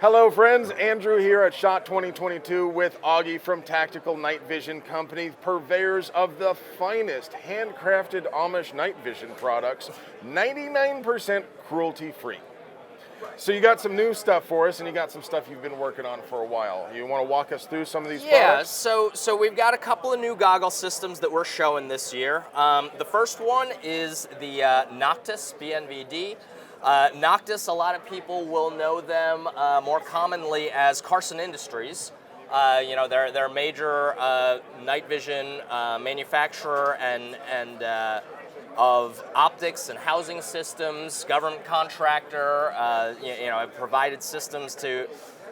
Hello friends, Andrew here at SHOT 2022 with Augie from Tactical Night Vision Company, purveyors of the finest handcrafted Amish night vision products, 99% cruelty-free. So you got some new stuff for us, and you got some stuff you've been working on for a while. You want to walk us through some of these products? Yeah, so we've got a couple of new goggle systems that we're showing this year. The first one is the Noctis BVND. Noctis, a lot of people will know them more commonly as Carson Industries. They're a major night vision manufacturer and of optics and housing systems, government contractor. Have provided systems to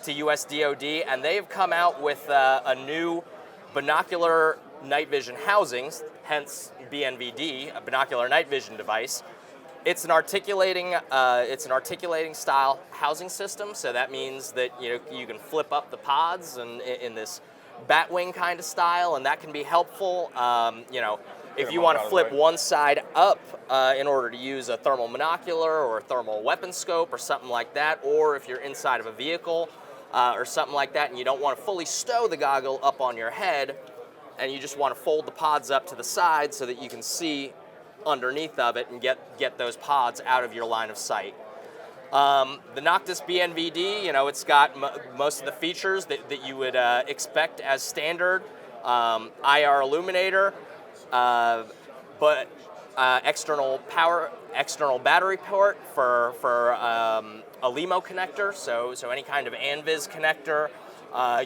US DoD, and they've come out with a new binocular night vision housings, hence BNVD, a binocular night vision device. It's an articulating style housing system, so that means that you can flip up the pods and in this batwing kind of style, and that can be helpful. If you want to flip one side up in order to use a thermal monocular or a thermal weapon scope or something like that, or if you're inside of a vehicle or something like that, and you don't want to fully stow the goggle up on your head, and you just want to fold the pods up to the side so that you can see underneath of it and get those pods out of your line of sight. The Noctis BNVD, it's got most of the features that you would expect as standard. IR illuminator, but external battery port for a LEMO connector, so any kind of ANVIS connector,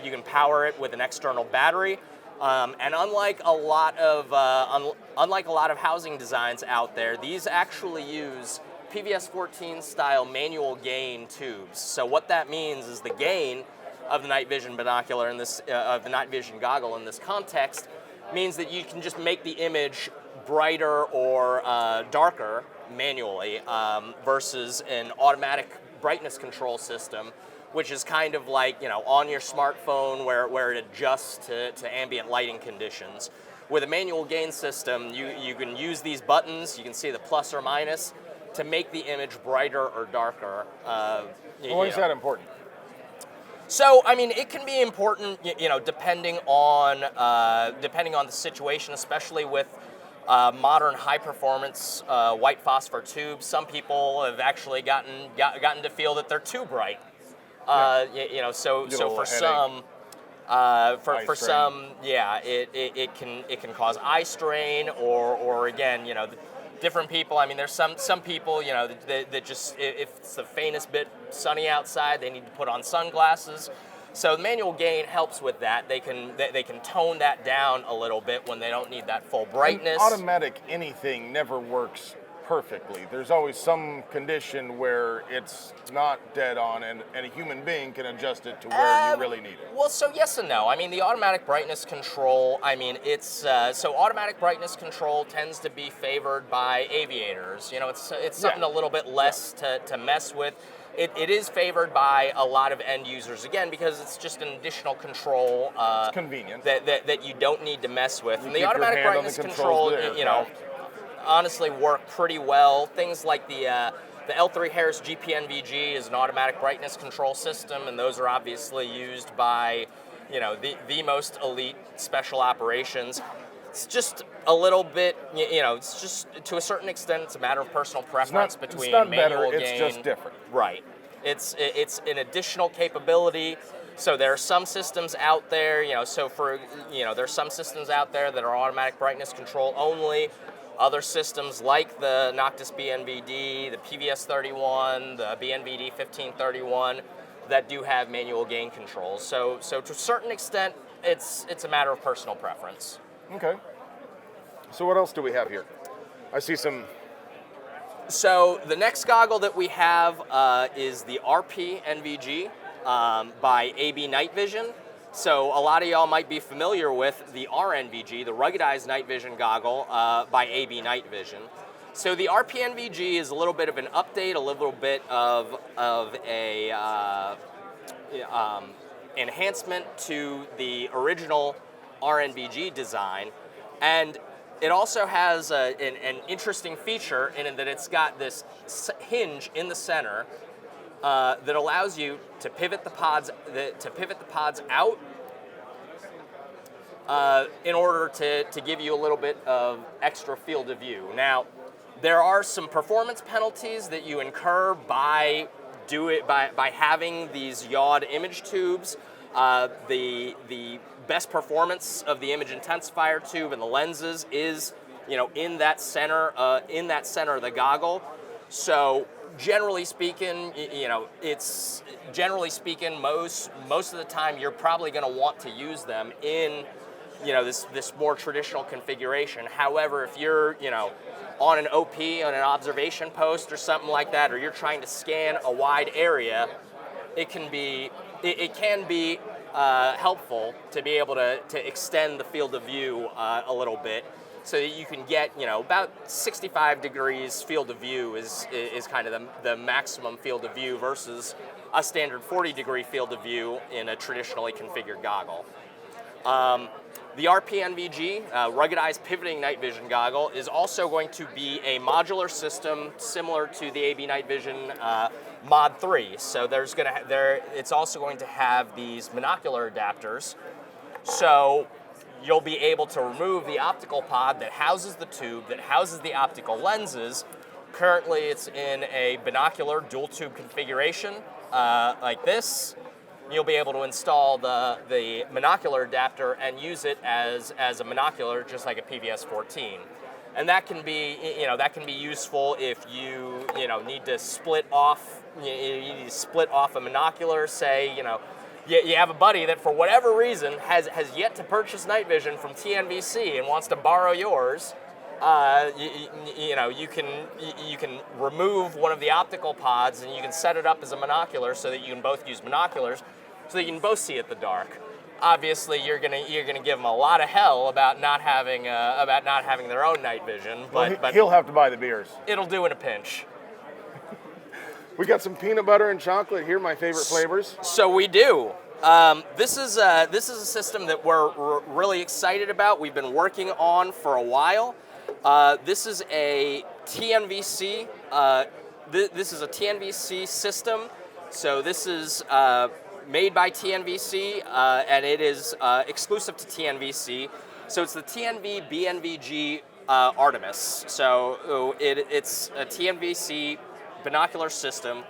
you can power it with an external battery. And unlike a lot of housing designs out there, these actually use PVS-14 style manual gain tubes. So what that means is the gain of the night vision binocular in this, of the night vision goggle in this context, means that you can just make the image brighter or darker manually versus an automatic brightness control system, which is kind of like on your smartphone where it adjusts to ambient lighting conditions. With a manual gain system, you can use these buttons, you can see the plus or minus, to make the image brighter or darker. Why is that important? So, it can be important, depending on the situation, especially with modern high-performance white phosphor tubes. Some people have actually gotten to feel that they're too bright. So for some, it can cause eye strain, or again, different people. There's some people, that just, if it's the faintest bit sunny outside, they need to put on sunglasses. So the manual gain helps with that. They can tone that down a little bit when they don't need that full brightness. And automatic anything never works perfectly. There's always some condition where it's not dead on, and a human being can adjust it to where you really need it. Well, so yes and no. The automatic brightness control, so automatic brightness control tends to be favored by aviators. It's something a little bit less to mess with. It is favored by a lot of end users, again, because it's just an additional control. It's convenient. That you don't need to mess with. And the automatic brightness control, honestly work pretty well. Things like the L3 Harris GPNVG is an automatic brightness control system, and those are obviously used by, the most elite special operations. It's just a little bit, it's just, to a certain extent, it's a matter of personal preference between it's not manual better, gain. it's just different. Right. It's an additional capability. So there are some systems out there, there's some systems out there that are automatic brightness control only. Other systems like the Noctis BNVD, the PVS-31, the BNVD 1531, that do have manual gain controls. So to a certain extent, it's a matter of personal preference. Okay. So what else do we have here? I see some. So the next goggle that we have is the RPNVG by AB Night Vision. So a lot of y'all might be familiar with the RNVG, the ruggedized night vision goggle by AB Night Vision. So the RPNVG is a little bit of an update, a little bit of a enhancement to the original RNVG design, and it also has an interesting feature in that it's got this hinge in the center that allows you to pivot the pods out in order to give you a little bit of extra field of view. Now, there are some performance penalties that you incur by having these yawed image tubes. The best performance of the image intensifier tube and the lenses is, in that center of the goggle. So generally speaking, most of the time you're probably going to want to use them in this more traditional configuration. However, if you're on an OP, on an observation post or something like that, or you're trying to scan a wide area, it can be helpful to be able to extend the field of view a little bit, so that you can get about 65 degrees field of view is kind of the maximum field of view versus a standard 40-degree field of view in a traditionally configured goggle. The RPNVG, Ruggedized Pivoting Night Vision Goggle, is also going to be a modular system similar to the AB Night Vision Mod 3. So it's also going to have these monocular adapters. So you'll be able to remove the optical pod that houses the tube, that houses the optical lenses. Currently, it's in a binocular dual tube configuration like this. You'll be able to install the monocular adapter and use it as a monocular, just like a PVS-14. And that can be useful if you need to split off a monocular. Say you have a buddy that for whatever reason has yet to purchase night vision from TNVC and wants to borrow yours. You can remove one of the optical pods and you can set it up as a monocular so that you can both use binoculars, so that you can both see at the dark. Obviously, you're gonna give them a lot of hell about not having their own night vision, but he'll have to buy the beers. It'll do in a pinch. We got some peanut butter and chocolate here, my favorite flavors. So we do. This is a system that we're really excited about. We've been working on for a while. This is a TNVC. This is a TNVC system. So this is made by TNVC, and it is exclusive to TNVC. So it's the BNVG Artemis. So it's a TNVC binocular system,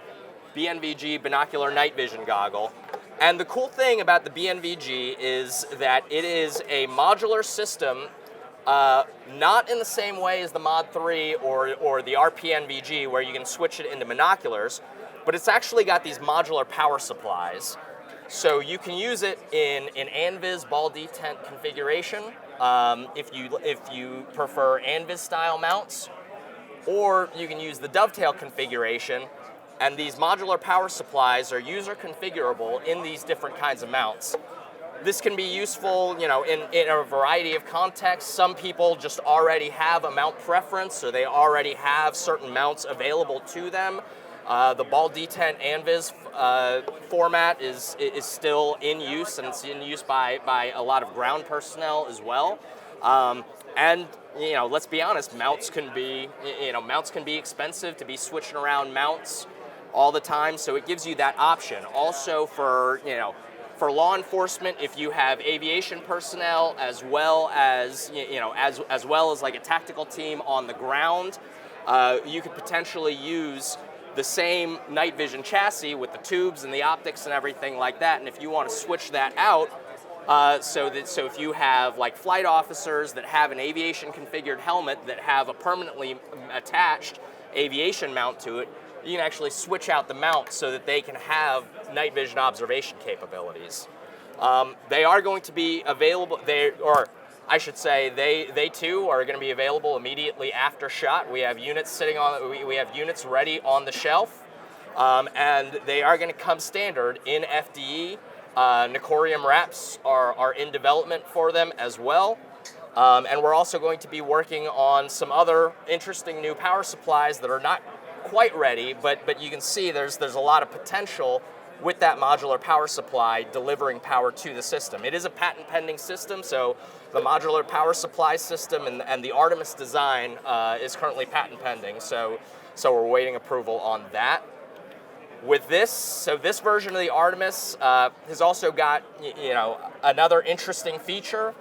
BNVG binocular night vision goggle. And the cool thing about the BNVG is that it is a modular system, not in the same way as the Mod 3 or the RPNVG, where you can switch it into binoculars, but it's actually got these modular power supplies. So you can use it in an ANVIS ball detent configuration if you prefer ANVIS style mounts, or you can use the dovetail configuration, and these modular power supplies are user configurable in these different kinds of mounts. This can be useful, in a variety of contexts. Some people just already have a mount preference, or they already have certain mounts available to them. The ball detent ANVIS format is still in use, and it's in use by a lot of ground personnel as well. And let's be honest, mounts can be expensive to be switching around mounts all the time. So it gives you that option. Also for law enforcement, if you have aviation personnel as well as like a tactical team on the ground, you could potentially use the same night vision chassis with the tubes and the optics and everything like that. And if you want to switch that out, so if you have like flight officers that have an aviation configured helmet that have a permanently attached aviation mount to it, you can actually switch out the mount so that they can have night vision observation capabilities. They are going to be available, they too are going to be available immediately after shot. We have units ready on the shelf, and they are going to come standard in FDE. Nicorium wraps are in development for them as well. And we're also going to be working on some other interesting new power supplies that are not quite ready, but you can see there's a lot of potential with that modular power supply delivering power to the system. It is a patent pending system, so the modular power supply system and the Artemis design is currently patent pending, so we're waiting approval on that. With this, so this version of the Artemis has also got, another interesting feature.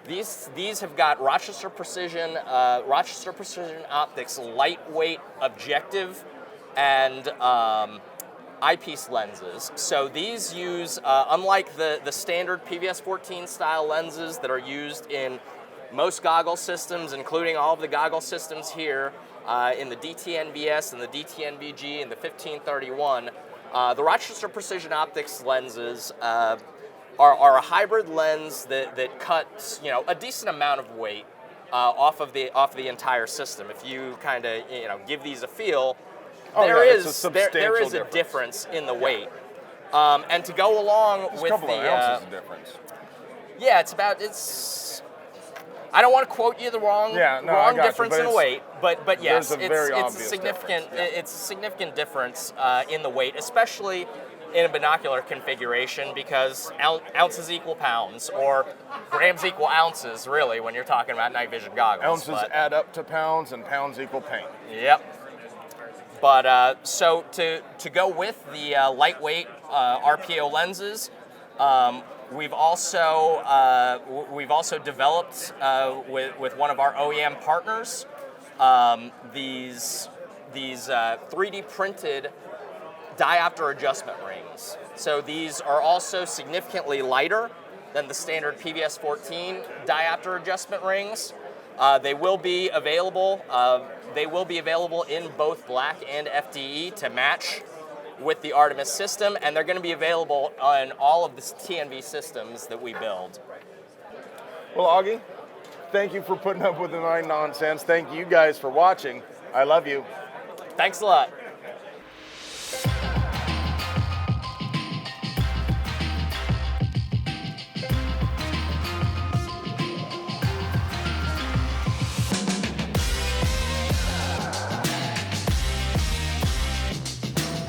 These have got Rochester Precision Optics lightweight objective and eyepiece lenses. So these use, unlike the standard PVS 14 style lenses that are used in most goggle systems, including all of the goggle systems here, in the DTNVS and the DTNVG and the 1531, the Rochester Precision Optics lenses are a hybrid lens that cuts a decent amount of weight off of the entire system. If you kind of give these a feel, there is a difference in the weight. And to go along with a couple of ounces of difference. Yeah, it's. I don't want to quote you the wrong difference in weight, but yes, it's significant. It's a significant difference in the weight, especially in a binocular configuration, because ounces equal pounds, or grams equal ounces, really, when you're talking about night vision goggles. Ounces add up to pounds, and pounds equal paint. Yep. But so to go with the lightweight RPO lenses. We've also developed with one of our OEM partners these 3D printed diopter adjustment rings. So these are also significantly lighter than the standard PVS 14 diopter adjustment rings. They will be available. In both black and FDE to match with the Artemis system, and they're going to be available on all of the TNV systems that we build. Well, Augie, thank you for putting up with my nonsense. Thank you guys for watching. I love you. Thanks a lot.